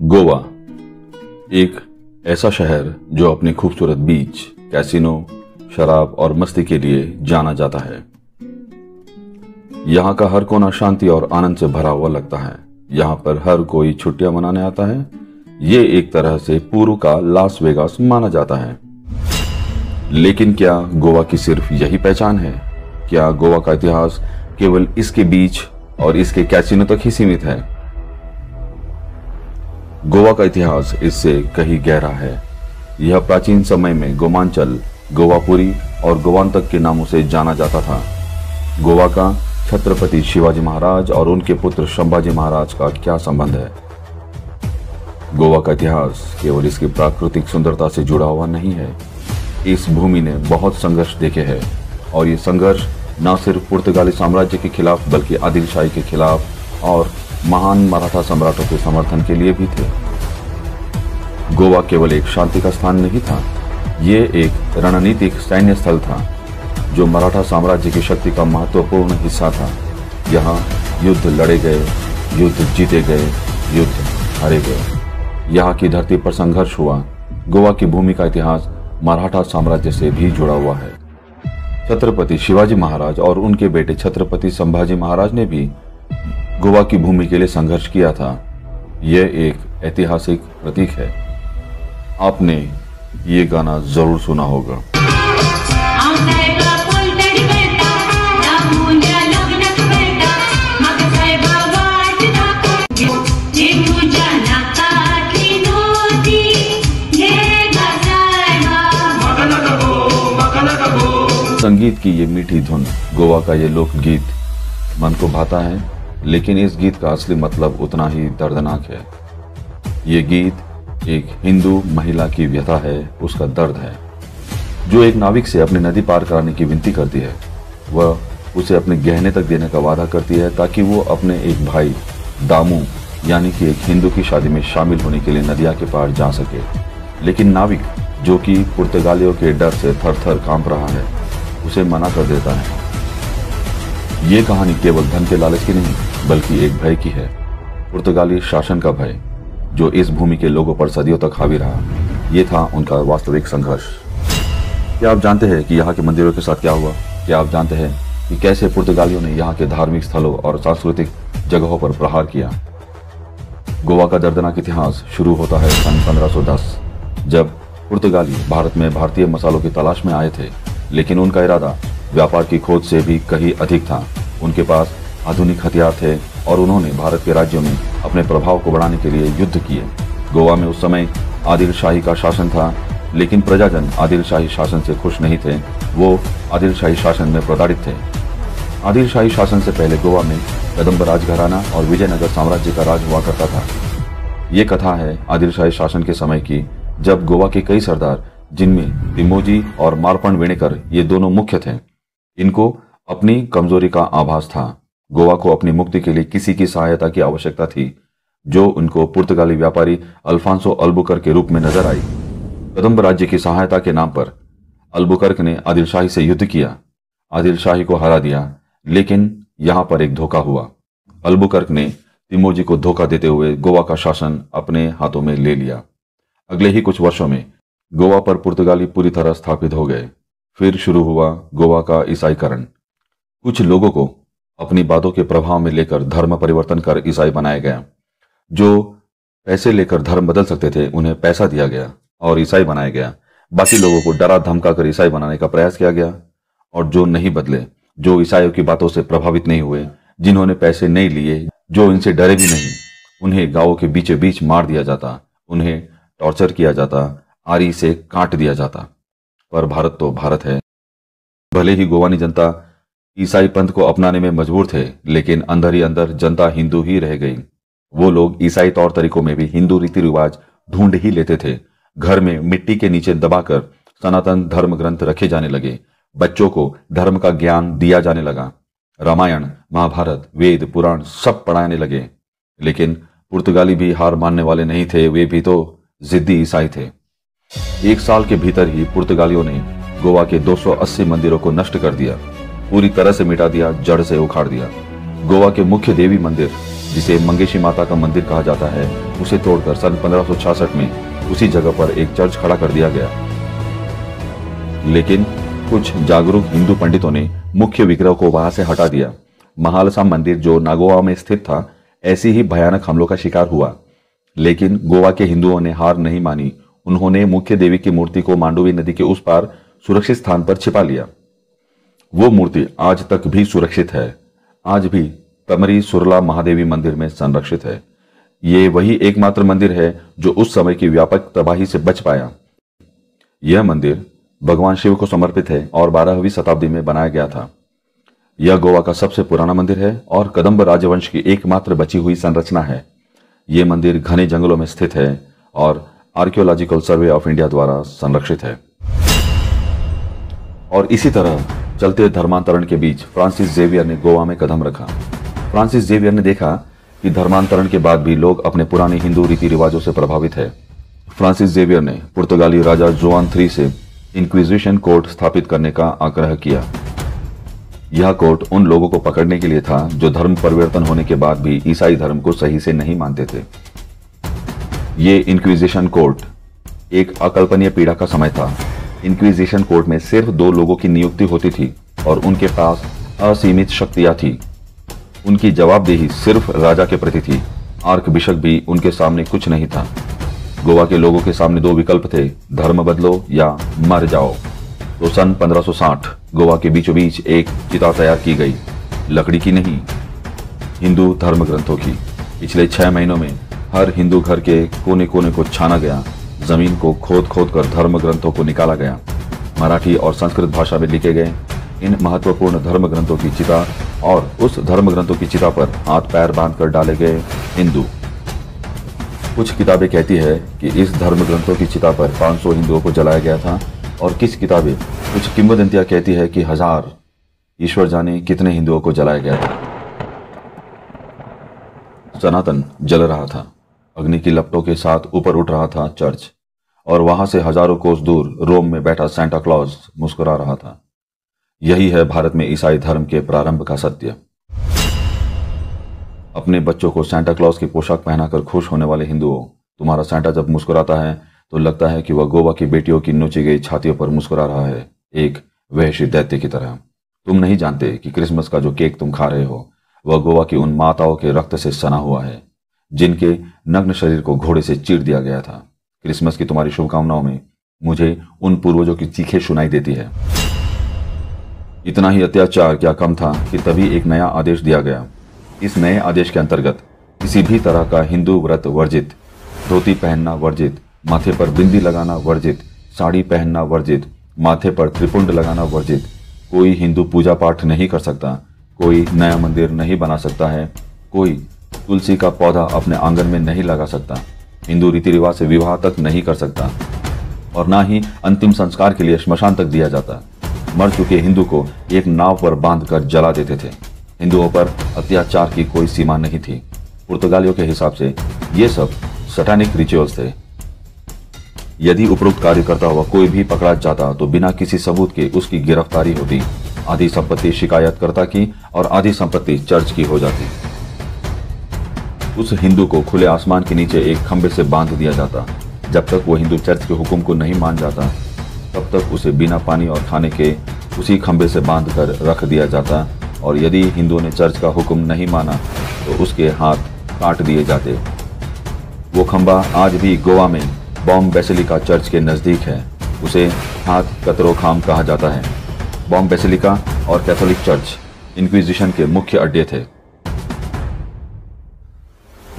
गोवा एक ऐसा शहर जो अपने खूबसूरत बीच, कैसीनो, शराब और मस्ती के लिए जाना जाता है। यहाँ का हर कोना शांति और आनंद से भरा हुआ लगता है। यहाँ पर हर कोई छुट्टियां मनाने आता है। ये एक तरह से पूर्व का लास वेगास माना जाता है। लेकिन क्या गोवा की सिर्फ यही पहचान है? क्या गोवा का इतिहास केवल इसके बीच और इसके कैसीनो तक ही सीमित है? गोवा का इतिहास इससे कहीं गहरा है। यह प्राचीन समय में गोमांचल, गोवापुरी और गोवांतक के नामों से जाना जाता था। गोवा का छत्रपति शिवाजी महाराज और उनके पुत्र संभाजी महाराज का क्या संबंध है? गोवा का इतिहास केवल इसकी प्राकृतिक सुंदरता से जुड़ा हुआ नहीं है। इस भूमि ने बहुत संघर्ष देखे हैं और ये संघर्ष न सिर्फ पुर्तगाली साम्राज्य के खिलाफ बल्कि आदिलशाही के खिलाफ और महान मराठा सम्राटों के समर्थन के लिए भी थे। गोवा केवल एक शांति का स्थान नहीं था, ये एक रणनीतिक सैन्य स्थल था जो मराठा साम्राज्य की शक्ति का महत्वपूर्ण हिस्सा था। यहाँ युद्ध लड़े गए, युद्ध जीते गए, युद्ध हारे गए। यहाँ की धरती पर संघर्ष हुआ। गोवा की भूमि का इतिहास मराठा साम्राज्य से भी जुड़ा हुआ है। छत्रपति शिवाजी महाराज और उनके बेटे छत्रपति संभाजी महाराज ने भी गोवा की भूमि के लिए संघर्ष किया था। यह एक ऐतिहासिक प्रतीक है। आपने ये गाना जरूर सुना होगा। संगीत की ये मीठी धुन, गोवा का ये लोकगीत मन को भाता है, लेकिन इस गीत का असली मतलब उतना ही दर्दनाक है। ये गीत एक हिंदू महिला की व्यथा है, उसका दर्द है, जो एक नाविक से अपनी नदी पार कराने की विनती करती है। वह उसे अपने गहने तक देने का वादा करती है ताकि वो अपने एक भाई दामू यानी कि एक हिंदू की शादी में शामिल होने के लिए नदिया के पार जा सके। लेकिन नाविक, जो कि पुर्तगालियों के डर से थर थर कांप रहा है, उसे मना कर देता है। ये कहानी केवल धन के लालच की नहीं बल्कि एक भय की है, पुर्तगाली शासन का भय, जो इस भूमि के लोगों पर सदियों तक हावी रहा। ये था उनका वास्तविक संघर्ष। क्या आप जानते हैं कि यहाँ के मंदिरों के साथ क्या हुआ? क्या आप जानते हैं कि कैसे पुर्तगालियों ने यहाँ के धार्मिक स्थलों और सांस्कृतिक जगहों पर प्रहार किया? गोवा का दर्दनाक इतिहास शुरू होता है सन 1510, जब पुर्तगाली भारत में भारतीय मसालों की तलाश में आए थे। लेकिन उनका इरादा व्यापार की खोज से भी कहीं अधिक था। उनके पास आधुनिक हथियार थे और उन्होंने भारत के राज्यों में अपने प्रभाव को बढ़ाने के लिए युद्ध किए। गोवा में उस समय आदिलशाही का शासन था, लेकिन प्रजाजन आदिलशाही शासन से खुश नहीं थे। वो आदिलशाही शासन में प्रताड़ित थे। आदिलशाही शासन से पहले गोवा में कदंब राजघराना और विजयनगर साम्राज्य का राज हुआ करता था। ये कथा है आदिलशाही शासन के समय की, जब गोवा के कई सरदार, जिनमें तिमोजी और मारपन वेणेकर ये दोनों मुख्य थे, इनको अपनी कमजोरी का आभास था। गोवा को अपनी मुक्ति के लिए किसी की सहायता की आवश्यकता थी, जो उनको पुर्तगाली व्यापारी अल्फांसो अल्बुकर्क के रूप में नजर आई। कदंब राज्य की सहायता के नाम पर अल्बुकर्क ने आदिलशाही से युद्ध किया, आदिलशाही को हरा दिया। लेकिन यहाँ पर एक धोखा हुआ। अल्बुकर्क ने तिमोजी को धोखा देते हुए गोवा का शासन अपने हाथों में ले लिया। अगले ही कुछ वर्षों में गोवा पर पुर्तगाली पूरी तरह स्थापित हो गए। फिर शुरू हुआ गोवा का ईसाईकरण। कुछ लोगों को अपनी बातों के प्रभाव में लेकर धर्म परिवर्तन कर ईसाई बनाया गया। जो पैसे लेकर धर्म बदल सकते थे, उन्हें पैसा दिया गया और ईसाई बनाया गया। बाकी लोगों को डरा धमका कर ईसाई बनाने का प्रयास किया गया। और जो नहीं बदले, जो ईसाइयों की बातों से प्रभावित नहीं हुए, जिन्होंने पैसे नहीं लिए, जो इनसे डरे भी नहीं, उन्हें गांवों के बीचों बीच मार दिया जाता, उन्हें टॉर्चर किया जाता, आरी से काट दिया जाता। पर भारत तो भारत है। भले ही गोवानी जनता ईसाई पंथ को अपनाने में मजबूर थे, लेकिन अंदर ही अंदर जनता हिंदू ही रह गई। वो लोग ईसाई तौर तरीकों में भी हिंदू रीति रिवाज ढूंढ ही लेते थे। घर में मिट्टी के नीचे दबाकर सनातन धर्म ग्रंथ रखे जाने लगे। बच्चों को धर्म का ज्ञान दिया जाने लगा। रामायण, महाभारत, वेद, पुराण सब पढ़ाने लगे। लेकिन पुर्तगाली भी हार मानने वाले नहीं थे। वे भी तो जिद्दी ईसाई थे। एक साल के भीतर ही पुर्तगालियों ने गोवा के 280 मंदिरों को नष्ट कर दिया, पूरी तरह से मिटा दिया, जड़ से उखाड़ दिया। गोवा के मुख्य देवी मंदिर जिसे मंगेशी माता का मंदिर कहा जाता है, उसे तोड़कर सन 1566 में उसी जगह पर एक चर्च खड़ा कर दिया गया। लेकिन कुछ जागरूक हिंदू पंडितों ने मुख्य विग्रह को वहां से हटा दिया। महालसा मंदिर जो नागोवा में स्थित था, ऐसी ही भयानक हमलों का शिकार हुआ। लेकिन गोवा के हिंदुओं ने हार नहीं मानी। उन्होंने मुख्य देवी की मूर्ति को मांडवी नदी के उस पार सुरक्षित स्थान पर छिपा लिया। वो मूर्ति आज तक भी सुरक्षित है। आज भी तमरी सुरला महादेवी मंदिर में संरक्षित है। ये वही एकमात्र मंदिर है जो उस समय की व्यापक तबाही से बच पाया। यह मंदिर भगवान शिव को समर्पित है और 12वीं शताब्दी में बनाया गया था। यह गोवा का सबसे पुराना मंदिर है और कदंब राजवंश की एकमात्र बची हुई संरचना है। यह मंदिर घने जंगलों में स्थित है और आर्कियोलॉजिकल सर्वे ऑफ इंडिया द्वारा संरक्षित है। और इसी तरह चलते धर्मांतरण के बीच फ्रांसिस जेवियर ने गोवा में कदम रखा। फ्रांसिस जेवियर ने देखा कि धर्मांतरण के बाद भी लोग अपने पुराने हिंदू रीति रिवाजों से प्रभावित है। फ्रांसिस जेवियर ने पुर्तगाली राजा जोआन III से इंक्विजिशन कोर्ट स्थापित करने का आग्रह किया। यह कोर्ट उन लोगों को पकड़ने के लिए था जो धर्म परिवर्तन होने के बाद भी ईसाई धर्म को सही से नहीं मानते थे। ये इंक्विजिशन कोर्ट एक अकल्पनीय पीड़ा का समय था। इंक्विजिशन कोर्ट में सिर्फ 2 लोगों की नियुक्ति होती थी और उनके पास असीमित शक्तियां थी। उनकी जवाबदेही सिर्फ राजा के प्रति थी। आर्क बिशप भी उनके सामने कुछ नहीं था। गोवा के लोगों के सामने 2 विकल्प थे, धर्म बदलो या मर जाओ। तो सन 1560 गोवा के बीचों बीच एक चिता तैयार की गई, लकड़ी की नहीं, हिंदू धर्म ग्रंथों की। पिछले 6 महीनों में हर हिंदू घर के कोने कोने को छाना गया। जमीन को खोद खोद कर धर्म ग्रंथों को निकाला गया। मराठी और संस्कृत भाषा में लिखे गए इन महत्वपूर्ण धर्म ग्रंथों की चिता और उस धर्म ग्रंथों की चिता पर हाथ पैर बांधकर डाले गए हिंदू। कुछ किताबें कहती है कि इस धर्म ग्रंथों की चिता पर 500 हिंदुओं को जलाया गया था और कुछ किंवदंतियां कहती है कि 1000, ईश्वर जाने कितने हिंदुओं को जलाया गया था। सनातन जल रहा था। अग्नि की लपटों के साथ ऊपर उठ रहा था चर्च, और वहां से हजारों कोस दूर रोम में बैठा सांता क्लॉज मुस्कुरा रहा था। यही है भारत में ईसाई धर्म के प्रारंभ का सत्य। अपने बच्चों को सांता क्लॉज की पोशाक पहनाकर खुश होने वाले हिंदुओं, तुम्हारा सांता जब मुस्कुराता है तो लगता है कि वह गोवा की बेटियों की नोची गई छातियों पर मुस्कुरा रहा है, एक वहशी दैत्य की तरह। तुम नहीं जानते कि क्रिसमस का जो केक तुम खा रहे हो वह गोवा की उन माताओं के रक्त से सना हुआ है जिनके नग्न शरीर को घोड़े से चीर दिया गया था। क्रिसमस की तुम्हारी शुभकामनाओं में मुझे उन पूर्वजों की चीखें सुनाई देती है। इतना ही अत्याचार क्या कम था कि तभी एक नया आदेश दिया गया। इस नए आदेश के अंतर्गत किसी भी तरह का हिंदू व्रत वर्जित, धोती पहनना वर्जित, माथे पर बिंदी लगाना वर्जित, साड़ी पहनना वर्जित, माथे पर त्रिपुंड लगाना वर्जित। कोई हिंदू पूजा पाठ नहीं कर सकता, कोई नया मंदिर नहीं बना सकता है, कोई तुलसी का पौधा अपने आंगन में नहीं लगा सकता, हिंदू रीति रिवाज से विवाह तक नहीं कर सकता, और ना ही अंतिम संस्कार के लिए श्मशान तक दिया जाता। मर चुके हिंदू को एक नाव पर बांधकर जला देते थे। हिंदुओं पर अत्याचार की कोई सीमा नहीं थी। पुर्तगालियों के हिसाब से ये सब सैटानिक रिचुअल्स थे। यदि उपरोक्त कार्य करता हुआ कोई भी पकड़ा जाता तो बिना किसी सबूत के उसकी गिरफ्तारी होती। आधी संपत्ति शिकायतकर्ता की और आधी संपत्ति चर्च की हो जाती। उस हिंदू को खुले आसमान के नीचे एक खंबे से बांध दिया जाता। जब तक वो हिंदू चर्च के हुक्म को नहीं मान जाता तब तक उसे बिना पानी और खाने के उसी खंबे से बांधकर रख दिया जाता, और यदि हिंदुओं ने चर्च का हुक्म नहीं माना तो उसके हाथ काट दिए जाते। वो खंबा आज भी गोवा में बॉम्ब बेसिलिका चर्च के नज़दीक है। उसे हाथ कतरोखाम कहा जाता है। बॉम्ब बेसिलिका और कैथोलिक चर्च इंक्विजिशन के मुख्य अड्डे थे।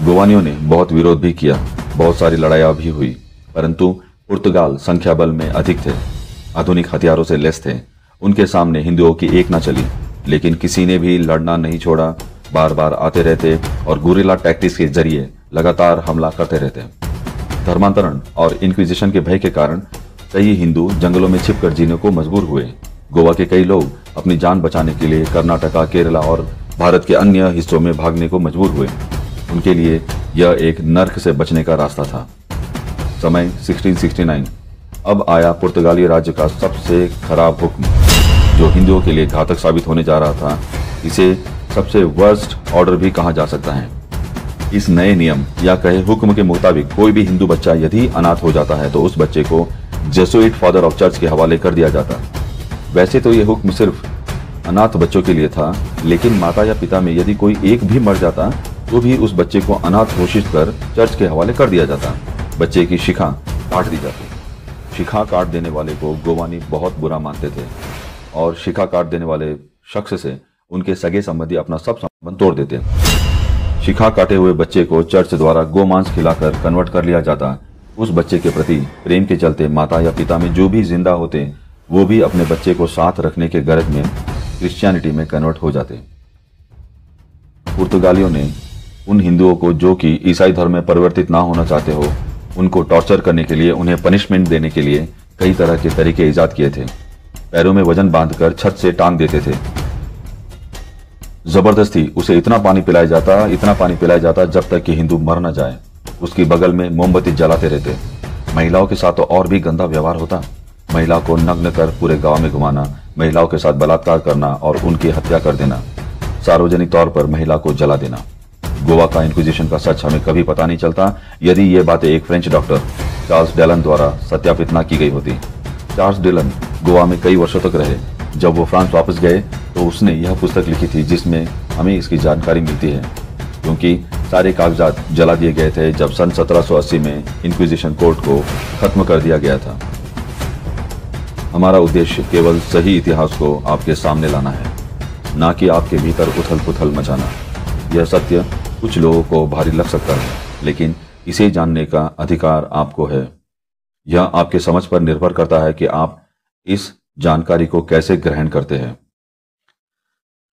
गोवानियों ने बहुत विरोध भी किया, बहुत सारी लड़ाइयाँ भी हुई, परंतु पुर्तगाल संख्या बल में अधिक थे, आधुनिक हथियारों से लैस थे। उनके सामने हिंदुओं की एक न चली, लेकिन किसी ने भी लड़ना नहीं छोड़ा। बार बार आते रहते और गुरिल्ला टैक्टिक्स के जरिए लगातार हमला करते रहते। धर्मांतरण और इंक्विजिशन के भय के कारण कई हिंदू जंगलों में छिपकर जीने को मजबूर हुए। गोवा के कई लोग अपनी जान बचाने के लिए कर्नाटका, केरला और भारत के अन्य हिस्सों में भागने को मजबूर हुए। उनके लिए यह एक नर्क से बचने का रास्ता था। समय 1669। अब आया पुर्तगाली राज्य का सबसे खराब हुक्म, जो हिंदुओं के लिए घातक साबित होने जा रहा था। इसे सबसे वर्स्ट ऑर्डर भी कहा जा सकता है। इस नए नियम या कहे हुक्म के मुताबिक कोई भी हिंदू बच्चा यदि अनाथ हो जाता है तो उस बच्चे को जेसुइट फादर ऑफ चर्च के हवाले कर दिया जाता। वैसे तो ये हुक्म सिर्फ अनाथ बच्चों के लिए था, लेकिन माता या पिता में यदि कोई एक भी मर जाता तो भी उस बच्चे को अनाथ घोषित कर चर्च के हवाले कर दिया जाता। बच्चे की शिखा काट दी जाती। शिखा काट देने वाले को गोवानी बहुत बुरा मानते थे और शिखा काट देने वाले शख्स से उनके सगे संबंधी अपना सब संबंध तोड़ देते। शिखा काटे हुए बच्चे को चर्च द्वारा गोमांस खिलाकर कन्वर्ट कर लिया जाता। उस बच्चे के प्रति प्रेम के चलते माता या पिता में जो भी जिंदा होते वो भी अपने बच्चे को साथ रखने के गरज में क्रिश्चियनिटी में कन्वर्ट हो जाते। पुर्तगालियों ने उन हिंदुओं को जो कि ईसाई धर्म में परिवर्तित ना होना चाहते हो, उनको टॉर्चर करने के लिए, उन्हें पनिशमेंट देने के लिए कई तरह के तरीके ईजाद किए थे। पैरों में वजन बांधकर छत से टांग देते थे। जबरदस्ती उसे इतना पानी पिलाया जाता जब तक कि हिंदू मर न जाए। उसकी बगल में मोमबत्ती जलाते रहते। महिलाओं के साथ तो और भी गंदा व्यवहार होता। महिला को नग्न कर पूरे गांव में घुमाना, महिलाओं के साथ बलात्कार करना और उनकी हत्या कर देना, सार्वजनिक तौर पर महिला को जला देना। गोवा का इंक्विजिशन का सच हमें कभी पता नहीं चलता यदि ये बातें एक फ्रेंच डॉक्टर चार्ल्स डेलन द्वारा सत्यापित न की गई होती। चार्ल्स डेलन गोवा में कई वर्षों तक रहे। जब वो फ्रांस वापस गए तो उसने यह पुस्तक लिखी थी जिसमें हमें इसकी जानकारी मिलती है, क्योंकि सारे कागजात जला दिए गए थे जब सन 1780 में इंक्विजिशन कोर्ट को खत्म कर दिया गया था। हमारा उद्देश्य केवल सही इतिहास को आपके सामने लाना है, ना कि आपके भीतर उथल पुथल मचाना। यह सत्य कुछ लोगों को भारी लग सकता है, लेकिन इसे जानने का अधिकार आपको है। यह आपके समझ पर निर्भर करता है कि आप इस जानकारी को कैसे ग्रहण करते हैं।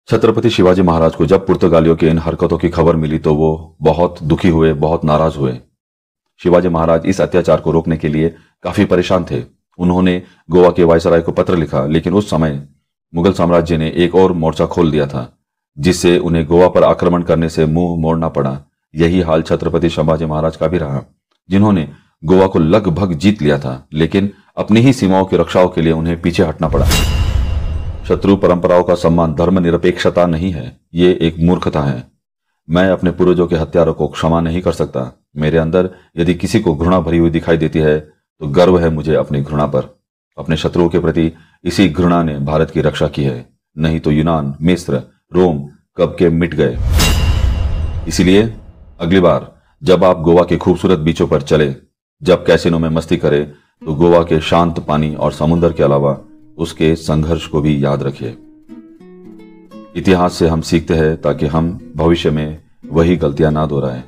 छत्रपति शिवाजी महाराज को जब पुर्तगालियों की इन हरकतों की खबर मिली तो वो बहुत दुखी हुए, बहुत नाराज हुए। शिवाजी महाराज इस अत्याचार को रोकने के लिए काफी परेशान थे। उन्होंने गोवा के वायसराय को पत्र लिखा, लेकिन उस समय मुगल साम्राज्य ने एक और मोर्चा खोल दिया था, जिससे उन्हें गोवा पर आक्रमण करने से मुंह मोड़ना पड़ा। यही हाल छत्रपति शिवाजी महाराज का भी रहा, जिन्होंने गोवा को लगभग जीत लिया था, लेकिन अपनी ही सीमाओं की रक्षाओं के लिए उन्हें पीछे हटना पड़ा। शत्रु परंपराओं का सम्मान धर्मनिरपेक्षता नहीं है, ये एक मूर्खता है। मैं अपने पूर्वजों के हत्यारों को क्षमा नहीं कर सकता। मेरे अंदर यदि किसी को घृणा भरी हुई दिखाई देती है तो गर्व है मुझे अपनी घृणा पर। अपने शत्रुओं के प्रति इसी घृणा ने भारत की रक्षा की है, नहीं तो यूनान, मिस्र, रोम कब के मिट गए। इसीलिए अगली बार जब आप गोवा के खूबसूरत बीचों पर चले, जब कैसीनो में मस्ती करें, तो गोवा के शांत पानी और समुद्र के अलावा उसके संघर्ष को भी याद रखिए। इतिहास से हम सीखते हैं ताकि हम भविष्य में वही गलतियां ना दोहराएं।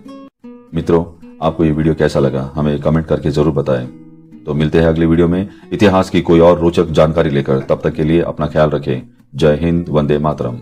मित्रों, आपको ये वीडियो कैसा लगा हमें कमेंट करके जरूर बताएं। तो मिलते हैं अगली वीडियो में इतिहास की कोई और रोचक जानकारी लेकर। तब तक के लिए अपना ख्याल रखें। जय हिंद, वंदे मातरम।